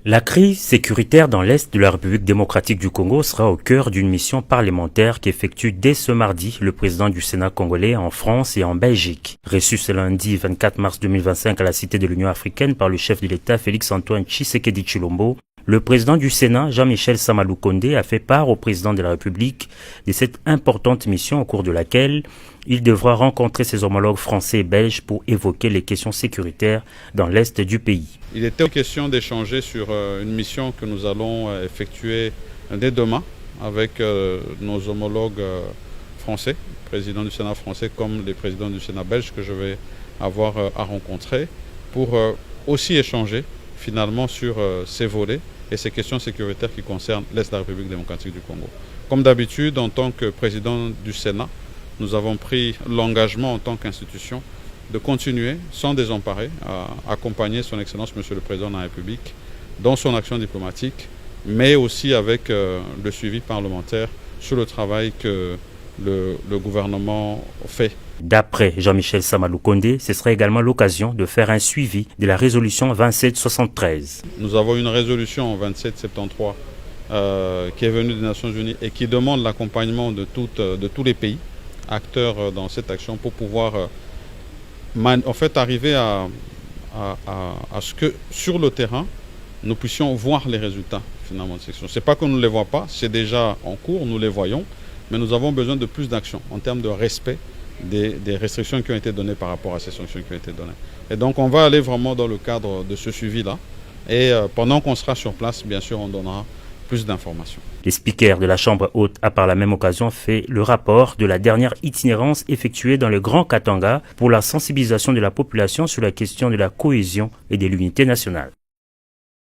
La crise sécuritaire dans l'Est de la République démocratique du Congo sera au cœur d'une mission parlementaire qu'effectue dès ce mardi le président du Sénat congolais en France et en Belgique. Reçu ce lundi 24 mars 2025 à la Cité de l'Union africaine par le chef de l'État Félix-Antoine Tshisekedi Tshilombo, le président du Sénat, Jean-Michel Sama-Lukonde, a fait part au président de la République de cette importante mission au cours de laquelle il devra rencontrer ses homologues français et belges pour évoquer les questions sécuritaires dans l'Est du pays. Il était question d'échanger sur une mission que nous allons effectuer dès demain avec nos homologues français, président du Sénat français comme les présidents du Sénat belge que je vais avoir à rencontrer pour aussi échanger finalement sur ces volets et ces questions sécuritaires qui concernent l'Est de la République démocratique du Congo. Comme d'habitude, en tant que président du Sénat, nous avons pris l'engagement en tant qu'institution de continuer sans désemparer à accompagner son Excellence Monsieur le Président de la République dans son action diplomatique, mais aussi avec le suivi parlementaire sur le travail que le gouvernement fait. D'après Jean-Michel Sama-Lukonde, ce sera également l'occasion de faire un suivi de la résolution 2773. Nous avons une résolution 2773 qui est venue des Nations Unies et qui demande l'accompagnement de tous les pays acteurs dans cette action pour pouvoir en fait arriver à ce que sur le terrain, nous puissions voir les résultats finalement de cette action. Ce n'est pas qu'on ne les voit pas, c'est déjà en cours, nous les voyons, mais nous avons besoin de plus d'action en termes de respect des restrictions qui ont été données par rapport à ces sanctions qui ont été données. Et donc on va aller vraiment dans le cadre de ce suivi-là. Et pendant qu'on sera sur place, bien sûr, on donnera plus d'informations. Le speaker de la Chambre haute a par la même occasion fait le rapport de la dernière itinérance effectuée dans le Grand Katanga pour la sensibilisation de la population sur la question de la cohésion et de l'unité nationale.